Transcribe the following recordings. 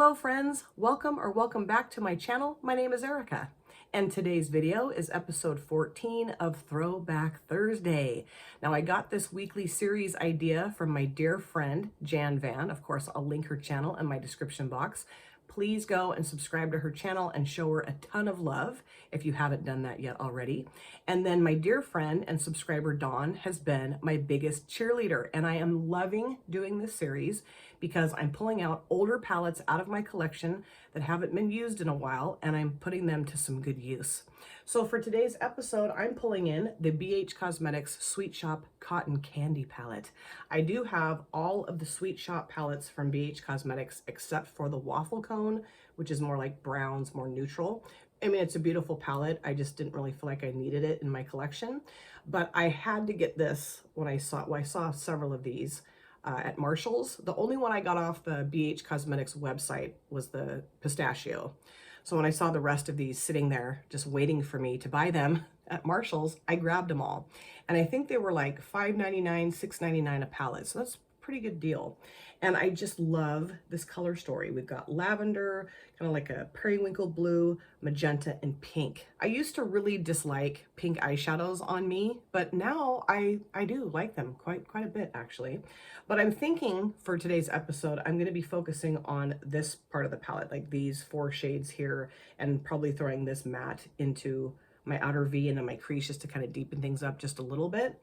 Hello friends, welcome back to my channel. My name is Erica and today's video is episode 14 of Throwback Thursday. Now I got this weekly series idea from my dear friend Jan Van. Of course, I'll link her channel in my description box. Please go and subscribe to her channel and show her a ton of love if you haven't done that yet already. And then my dear friend and subscriber Dawn has been my biggest cheerleader, and I am loving doing this series because I'm pulling out older palettes out of my collection that haven't been used in a while, and I'm putting them to some good use. So for today's episode, I'm pulling in the BH Cosmetics Sweet Shoppe Cotton Candy palette. I do have all of the Sweet Shoppe palettes from BH Cosmetics except for the Waffle Cone, which is more like browns, more neutral. I mean, it's a beautiful palette. I just didn't really feel like I needed it in my collection, but I had to get this when I saw several of these at Marshall's. The only one I got off the BH Cosmetics website was the pistachio. So when I saw the rest of these sitting there just waiting for me to buy them at Marshall's, I grabbed them all. And I think they were like $5.99, $6.99 a palette. So that's a pretty good deal. And I just love this color story. We've got lavender, kind of like a periwinkle blue, magenta, and pink. I used to really dislike pink eyeshadows on me, but now I do like them quite a bit actually. But I'm thinking for today's episode, I'm going to be focusing on this part of the palette, like these 4 shades here, and probably throwing this matte into my outer V and then my crease just to kind of deepen things up just a little bit.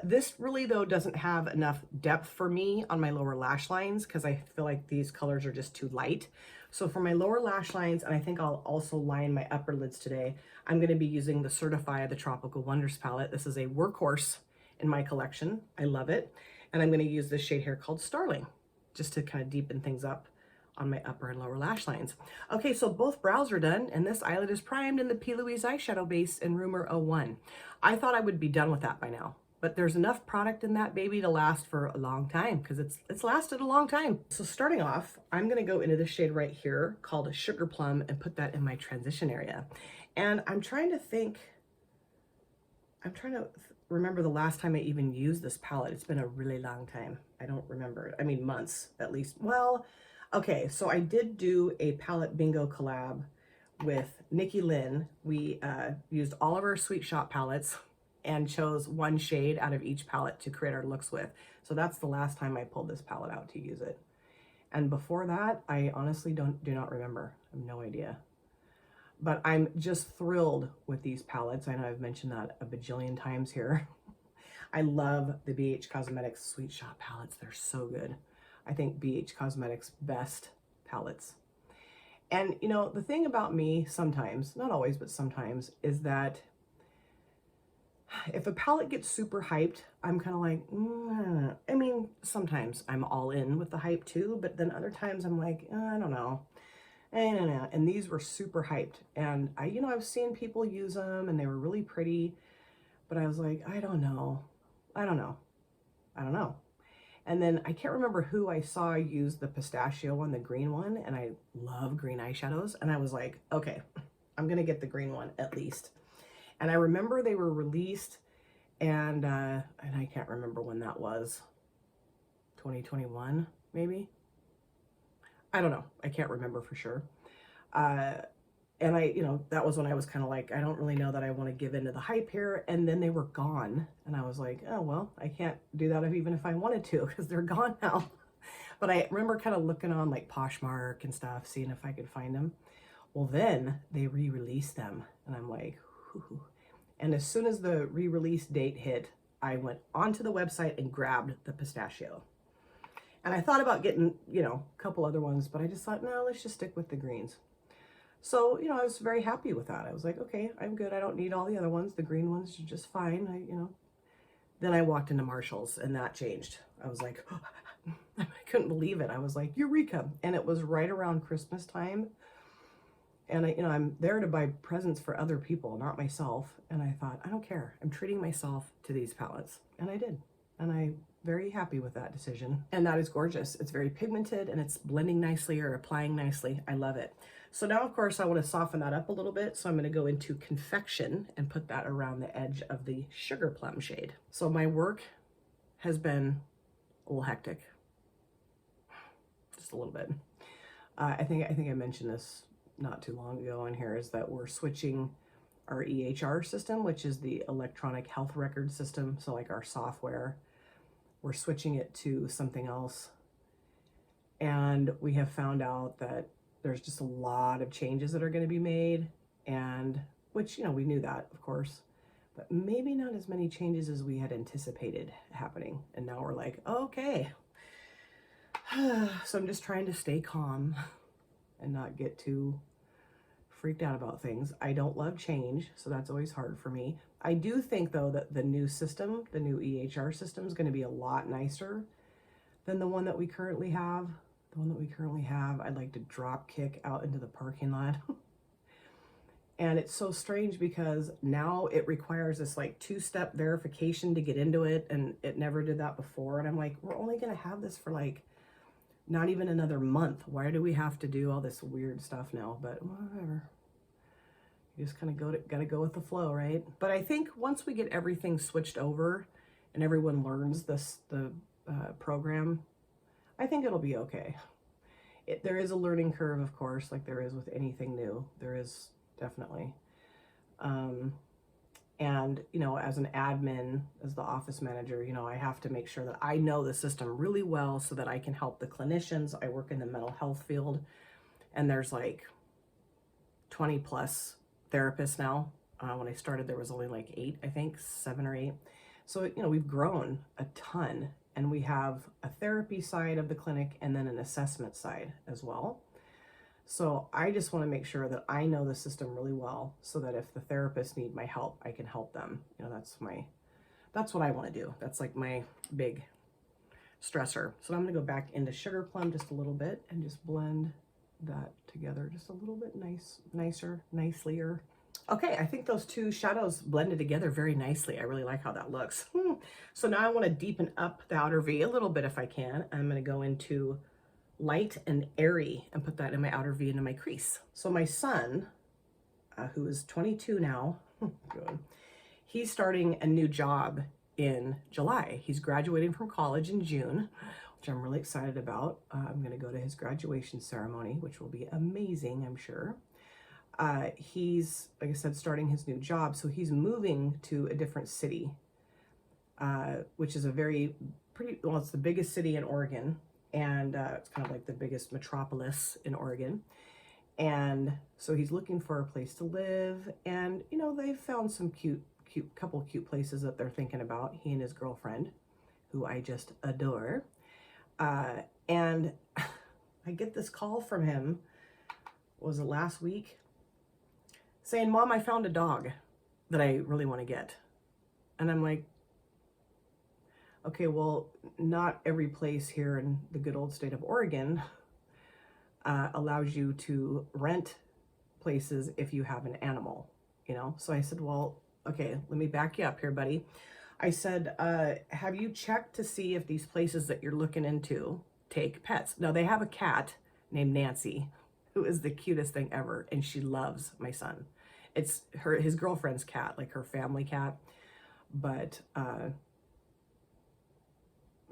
This really though doesn't have enough depth for me on my lower lash lines because I feel like these colors are just too light. So for my lower lash lines, and I think I'll also line my upper lids today, I'm going to be using the Certify the Tropical Wonders palette. This is a workhorse in my collection. I love it. And I'm going to use this shade here called Starling just to kind of deepen things up on my upper and lower lash lines. Okay, so both brows are done, and this eyelid is primed in the P. Louise eyeshadow base in Rumor 01. I thought I would be done with that by now, but there's enough product in that baby to last for a long time because it's lasted a long time. So starting off, I'm gonna go into this shade right here called Sugar Plum and put that in my transition area. And I'm trying to remember the last time I even used this palette. It's been a really long time. I don't remember it. I mean, months at least. Well, okay, so I did do a palette bingo collab with Nikki Lynn. We used all of our Sweet Shoppe palettes and chose one shade out of each palette to create our looks with. So that's the last time I pulled this palette out to use it. And before that, I honestly do not remember. I have no idea. But I'm just thrilled with these palettes. I know I've mentioned that a bajillion times here. I love the BH Cosmetics Sweet Shoppe palettes. They're so good. I think BH Cosmetics best palettes. And you know, the thing about me sometimes, not always, but sometimes, is that if a palette gets super hyped, I'm kind of like, I mean, sometimes I'm all in with the hype too, but then other times I'm like, I don't know. And these were super hyped. And I've seen people use them and they were really pretty, but I was like, I don't know. And then I can't remember who I saw use the pistachio one, the green one, and I love green eyeshadows. And I was like, okay, I'm gonna get the green one at least. And I remember they were released, and I can't remember when that was. 2021, maybe? I don't know. I can't remember for sure. And that was when I was kind of like, I don't really know that I want to give into the hype here. And then they were gone. And I was like, oh, well, I can't do that even if I wanted to because they're gone now. But I remember kind of looking on like Poshmark and stuff, seeing if I could find them. Well, then they re-released them. And I'm like, whew. And as soon as the re-release date hit, I went onto the website and grabbed the pistachio. And I thought about getting, a couple other ones, but I just thought, no, let's just stick with the greens. So, I was very happy with that. I was like, okay, I'm good. I don't need all the other ones. The green ones are just fine. Then I walked into Marshall's and that changed. I was like, I couldn't believe it. I was like, Eureka. And it was right around Christmas time. And I'm there to buy presents for other people, not myself. And I thought, I don't care. I'm treating myself to these palettes. And I did. And I'm very happy with that decision. And that is gorgeous. It's very pigmented and it's blending nicely or applying nicely. I love it. So now, of course, I want to soften that up a little bit. So I'm going to go into Confection and put that around the edge of the Sugar Plum shade. So my work has been a little hectic. Just a little bit. I think I mentioned this not too long ago in here, is that we're switching our EHR system, which is the electronic health record system. So like our software, we're switching it to something else. And we have found out that there's just a lot of changes that are going to be made, and which, we knew that, of course, but maybe not as many changes as we had anticipated happening. And now we're like, okay. So I'm just trying to stay calm and not get too freaked out about things. I don't love change, so that's always hard for me. I do think, though, that the new system, the new EHR system, is going to be a lot nicer than the one that we currently have. The one that we currently have, I'd like to drop kick out into the parking lot. And it's so strange because now it requires this like 2-step verification to get into it, and it never did that before. And I'm like, we're only going to have this for like not even another month. Why do we have to do all this weird stuff now? But whatever. You just kind of gotta go with the flow, right? But I think once we get everything switched over and everyone learns the program, I think it'll be okay. There is a learning curve, of course, like there is with anything new. There is definitely. And, as an admin, as the office manager, I have to make sure that I know the system really well so that I can help the clinicians. I work in the mental health field, and there's like 20 plus therapists now. When I started, there was only like 8, I think, 7 or 8. So, we've grown a ton, and we have a therapy side of the clinic and then an assessment side as well. So I just want to make sure that I know the system really well so that if the therapists need my help, I can help them. That's what I want to do. That's like my big stressor. So I'm going to go back into Sugar Plum just a little bit and just blend that together just a little bit nicelier. Okay, I think those two shadows blended together very nicely. I really like how that looks. So now I want to deepen up the outer V a little bit if I can. I'm going to go into Light and Airy and put that in my outer V into my crease. So my son, who is 22 now, he's starting a new job in July. He's graduating from college in June, which I'm really excited about. I'm going to go to his graduation ceremony, which will be amazing, I'm sure. He's, like I said, starting his new job. So he's moving to a different city, which is it's the biggest city in Oregon. And it's kind of like the biggest metropolis in Oregon. And so he's looking for a place to live. And, they've found some couple cute places that they're thinking about, he and his girlfriend, who I just adore. And I get this call from him, was it last week, saying, Mom, I found a dog that I really want to get. And I'm like, okay, well, not every place here in the good old state of Oregon allows you to rent places if you have an animal, So I said, well, okay, let me back you up here, buddy. I said, have you checked to see if these places that you're looking into take pets? Now, they have a cat named Nancy, who is the cutest thing ever, and she loves my son. It's his girlfriend's cat, like her family cat, but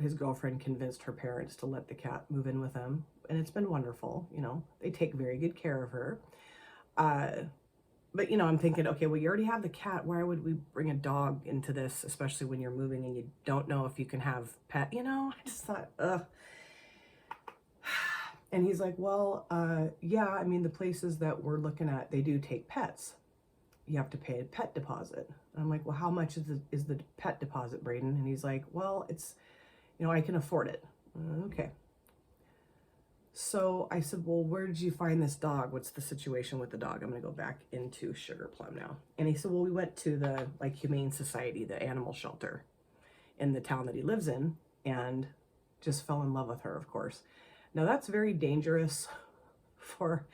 his girlfriend convinced her parents to let the cat move in with them, and it's been wonderful. They take very good care of her. But I'm thinking, okay, well, you already have the cat. Why would we bring a dog into this, especially when you're moving and you don't know if you can have pet? I just thought, ugh. And he's like, well, yeah, the places that we're looking at, they do take pets. You have to pay a pet deposit. And I'm like, well, how much is the pet deposit, Braden? And he's like, well, it's, I can afford it. Okay. So I said, well, where did you find this dog? What's the situation with the dog? I'm going to go back into Sugar Plum now. And he said, well, we went to the Humane Society, the animal shelter in the town that he lives in, and just fell in love with her, of course. Now that's very dangerous for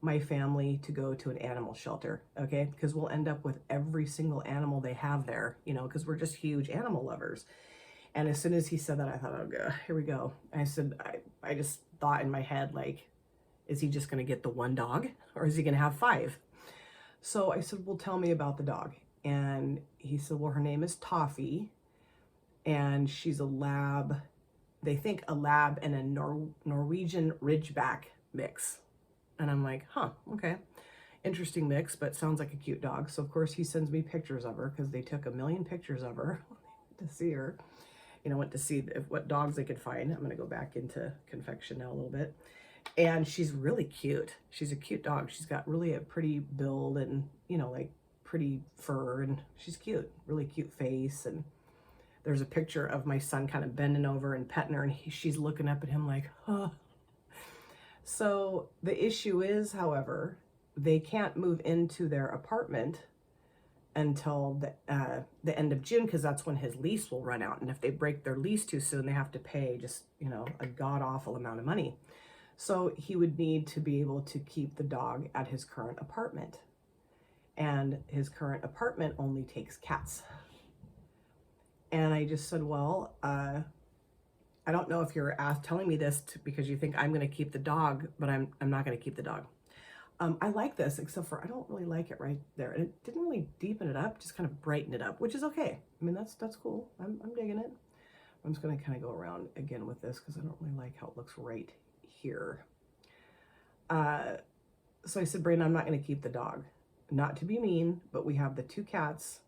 my family to go to an animal shelter, okay? Because we'll end up with every single animal they have there, because we're just huge animal lovers. And as soon as he said that, I thought, oh, God, here we go. I said, I just thought in my head, like, is he just going to get the one dog, or is he going to have 5? So I said, well, tell me about the dog. And he said, well, her name is Toffee, and she's a lab. They think a lab and a Norwegian Ridgeback mix. And I'm like, huh, okay. Interesting mix, but sounds like a cute dog. So of course he sends me pictures of her because they took a million pictures of her to see her. You know, went to see what dogs they could find. I'm gonna go back into confection now a little bit. And she's really cute. She's a cute dog. She's got really a pretty build and, you know, like pretty fur, and she's cute, really cute face. And there's a picture of my son kind of bending over and petting her, and she's looking up at him like, huh. So the issue is, however, they can't move into their apartment until the end of June, because that's when his lease will run out. And if they break their lease too soon, they have to pay just, you know, a god-awful amount of money. So he would need to be able to keep the dog at his current apartment. And his current apartment only takes cats. And I just said, well, I don't know if you're telling me this because you think I'm going to keep the dog, but I'm not going to keep the dog. I like this, except for I don't really like it right there. And it didn't really deepen it up, just kind of brighten it up, which is okay. I mean, that's cool. I'm digging it. I'm just going to kind of go around again with this because I don't really like how it looks right here. So I said, Brayden, I'm not going to keep the dog. Not to be mean, but we have the 2 cats.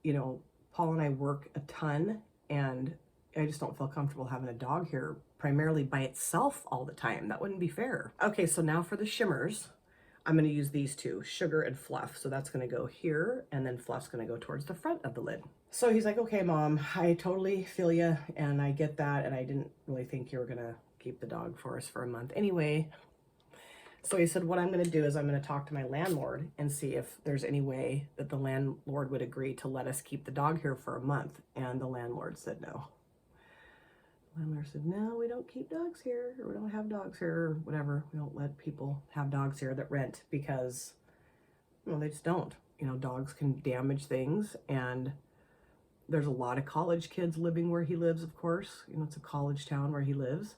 You know, Paul and I work a ton, and I just don't feel comfortable having a dog here primarily by itself all the time. That wouldn't be fair. Okay, so now for the shimmers, I'm going to use these 2, Sugar and Fluff. So that's going to go here, and then Fluff's going to go towards the front of the lid. So he's like, okay, Mom, I totally feel you, and I get that, and I didn't really think you were going to keep the dog for us for a month anyway. So he said, what I'm going to do is I'm going to talk to my landlord and see if there's any way that the landlord would agree to let us keep the dog here for a month. And the landlord said no. The landlord said, no, we don't keep dogs here, or we don't have dogs here, or whatever. We don't let people have dogs here that rent because, you know, they just don't. You know, dogs can damage things, and there's a lot of college kids living where he lives, of course. You know, it's a college town where he lives.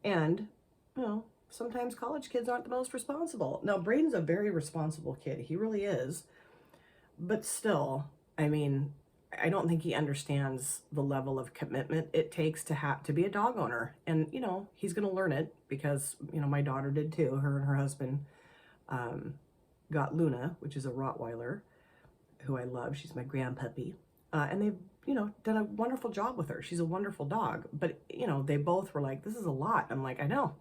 And, you know, sometimes college kids aren't the most responsible. Now, Brayden's a very responsible kid. He really is. But still, I mean, I don't think he understands the level of commitment it takes to be a dog owner. And, you know, he's going to learn it because, you know, my daughter did too. Her and her husband got Luna, which is a Rottweiler, who I love. She's my grandpuppy. And they've, you know, done a wonderful job with her. She's a wonderful dog. But, you know, they both were like, this is a lot. I'm like, I know.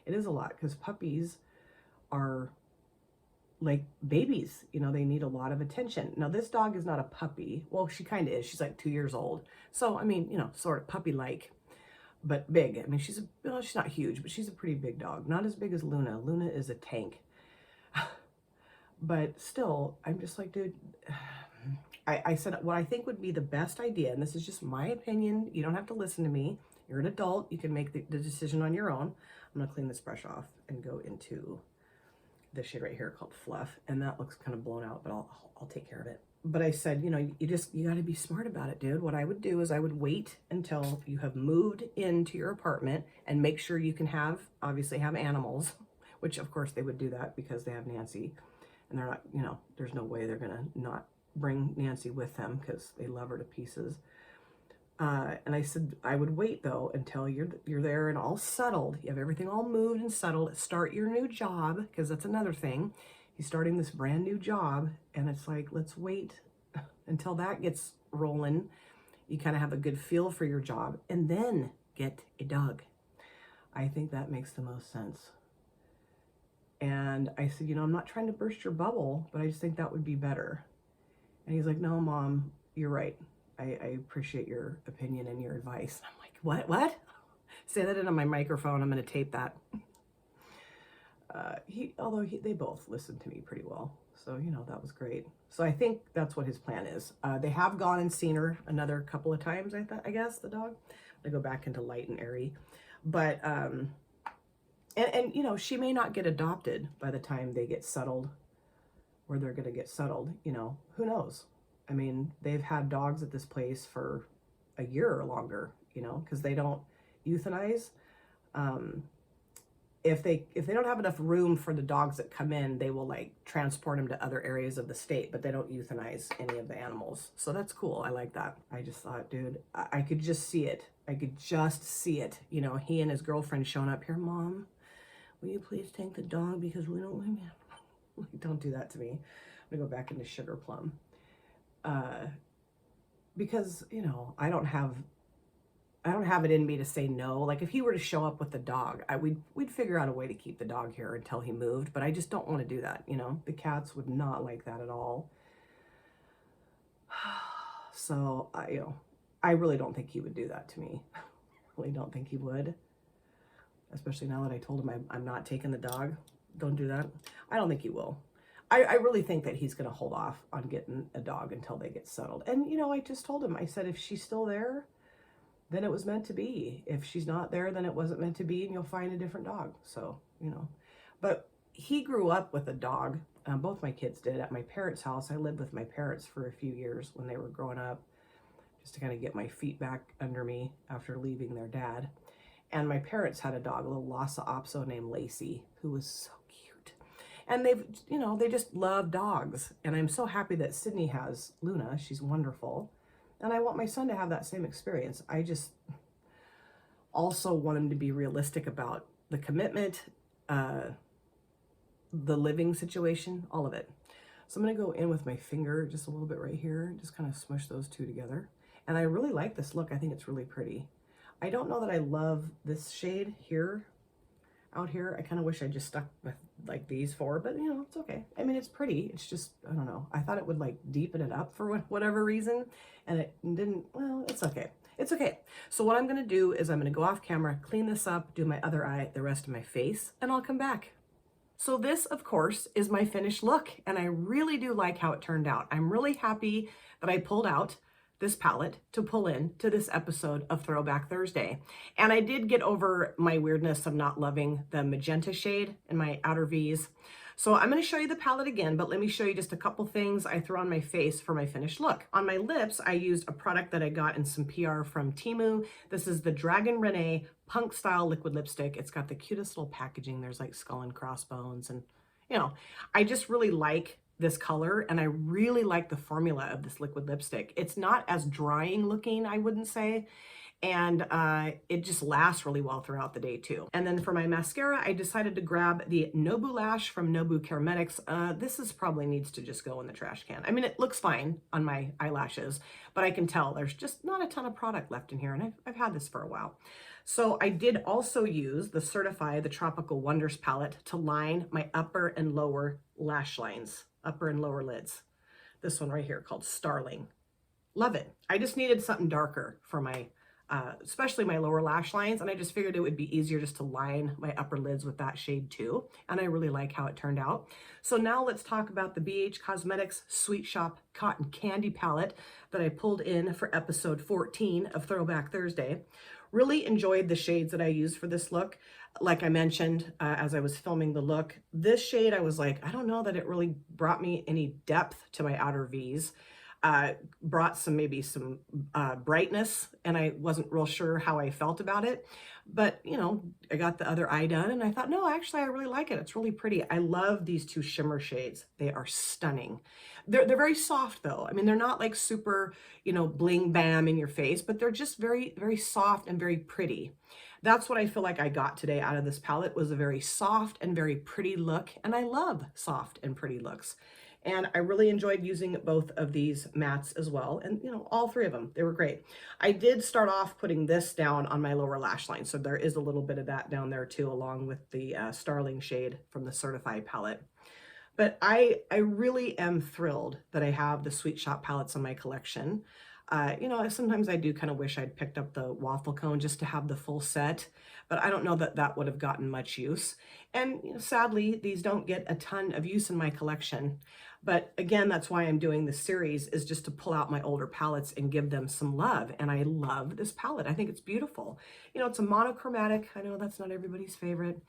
It is a lot because puppies are like babies. You know, they need a lot of attention. Now, this dog is not a puppy. Well, she kind of is. She's like 2 years old. So, I mean, you know, sort of puppy-like, but big. I mean, she's not huge, but she's a pretty big dog. Not as big as Luna. Luna is a tank. But still, I'm just like, dude, I said what I think would be the best idea, and this is just my opinion. You don't have to listen to me. You're an adult. You can make the decision on your own. I'm going to clean this brush off and go into this shade right here called Fluff. And that looks kind of blown out, but I'll take care of it. But I said, you know, you got to be smart about it, dude. What I would do is I would wait until you have moved into your apartment and make sure you can obviously have animals, which of course they would do that because they have Nancy. And they're not, you know, there's no way they're going to not bring Nancy with them because they love her to pieces. And I said, I would wait though until you're there and all settled. You have everything all moved and settled. Start your new job, because that's another thing. He's starting this brand new job, and it's like, let's wait until that gets rolling. You kind of have a good feel for your job, and then get a dog. I think that makes the most sense. And I said, you know, I'm not trying to burst your bubble, but I just think that would be better. And he's like, no, Mom, you're right. I appreciate your opinion and your advice. I'm like, what? Say that into my microphone. I'm going to tape that. Although they both listened to me pretty well. So, you know, that was great. So I think that's what his plan is. They have gone and seen her another couple of times, I guess, the dog. They go back into light and airy. But, and you know, she may not get adopted by the time they get settled, or they're going to get settled. You know, who knows? I mean, they've had dogs at this place for a year or longer, you know, because they don't euthanize. If they don't have enough room for the dogs that come in, they will like transport them to other areas of the state, but they don't euthanize any of the animals. So that's cool. I like that. I just thought, dude, I could just see it. I could just see it. You know, he and his girlfriend showing up here, Mom, will you please take the dog because we don't want him? Like, don't do that to me. I'm gonna go back into Sugar Plum. Because, you know, I don't have it in me to say no. Like if he were to show up with the dog, we'd figure out a way to keep the dog here until he moved, but I just don't want to do that, you know. The cats would not like that at all. So, you know, I really don't think he would do that to me. I really don't think he would. Especially now that I told him I'm not taking the dog. Don't do that. I don't think he will. I really think that he's going to hold off on getting a dog until they get settled. And, you know, I just told him, I said, if she's still there, then it was meant to be. If she's not there, then it wasn't meant to be, and you'll find a different dog. So, you know, but he grew up with a dog. Both my kids did at my parents' house. I lived with my parents for a few years when they were growing up, just to kind of get my feet back under me after leaving their dad. And my parents had a dog, a little Lhasa Apso named Lacey, who was so cute. And they've, you know, they just love dogs. And I'm so happy that Sydney has Luna. She's wonderful. And I want my son to have that same experience. I just also want him to be realistic about the commitment, the living situation, all of it. So I'm gonna go in with my finger just a little bit right here, just kind of smush those two together. And I really like this look. I think it's really pretty. I don't know that I love this shade here, out here. I kind of wish I just stuck with like these four, but you know, it's okay. I mean, it's pretty. It's just, I don't know. I thought it would like deepen it up for whatever reason, and it didn't. Well, it's okay. It's okay. So what I'm going to do is I'm going to go off camera, clean this up, do my other eye, the rest of my face, and I'll come back. So this, of course, is my finished look, and I really do like how it turned out. I'm really happy that I pulled out this palette to pull in to this episode of Throwback Thursday. And I did get over my weirdness of not loving the magenta shade in my outer V's. So I'm going to show you the palette again, but let me show you just a couple things I threw on my face for my finished look. On my lips, I used a product that I got in some PR from Temu. This is the Dragon Renee Punk Style Liquid Lipstick. It's got the cutest little packaging. There's like skull and crossbones, and you know, I just really like this color, and I really like the formula of this liquid lipstick. It's not as drying looking, I wouldn't say, and it just lasts really well throughout the day too. And then for my mascara, I decided to grab the Nobu Lash from Nobu Cosmetics. This is probably needs to just go in the trash can. I mean, it looks fine on my eyelashes, but I can tell there's just not a ton of product left in here, and I've had this for a while. So I did also use the Certify the Tropical Wonders palette to line my upper and lower lash lines, upper and lower lids. This one right here called Starling. Love it. I just needed something darker for my, especially my lower lash lines, and I just figured it would be easier just to line my upper lids with that shade too, and I really like how it turned out. So now let's talk about the BH Cosmetics Sweet Shoppe Cotton Candy palette that I pulled in for episode 14 of Throwback Thursday. Really enjoyed the shades that I used for this look. Like I mentioned, as I was filming the look, this shade, I was like, I don't know that it really brought me any depth to my outer V's. Brought maybe some brightness, and I wasn't real sure how I felt about it. But, you know, I got the other eye done, and I thought, no, actually, I really like it. It's really pretty. I love these two shimmer shades. They are stunning. They're very soft, though. I mean, they're not like super, you know, bling bam in your face, but they're just very, very soft and very pretty. That's what I feel like I got today out of this palette, was a very soft and very pretty look, and I love soft and pretty looks. And I really enjoyed using both of these mattes as well. And, you know, all three of them, they were great. I did start off putting this down on my lower lash line. So there is a little bit of that down there too, along with the Starling shade from the Certified palette. But I really am thrilled that I have the Sweet Shoppe palettes in my collection. You know, sometimes I do kind of wish I'd picked up the waffle cone just to have the full set, but I don't know that that would have gotten much use. And you know, sadly, these don't get a ton of use in my collection. But again, that's why I'm doing this series, is just to pull out my older palettes and give them some love. And I love this palette. I think it's beautiful. You know, it's a monochromatic. I know that's not everybody's favorite,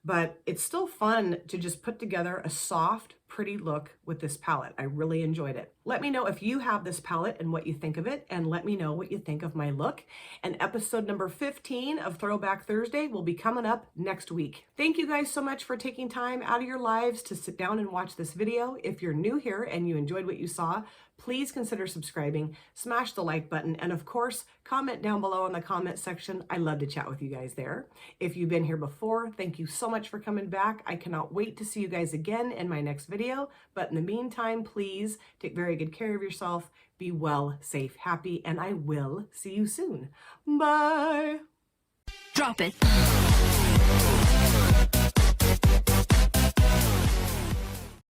but it's still fun to just put together a soft, pretty look with this palette. I really enjoyed it. Let me know if you have this palette and what you think of it, and let me know what you think of my look. And episode number 15 of Throwback Thursday will be coming up next week. Thank you guys so much for taking time out of your lives to sit down and watch this video. If you're new here and you enjoyed what you saw, please consider subscribing, smash the like button, and of course, comment down below in the comment section. I love to chat with you guys there. If you've been here before, thank you so much for coming back. I cannot wait to see you guys again in my next video. But in the meantime, please take very good care of yourself. Be well, safe, happy, and I will see you soon. Bye. Drop it.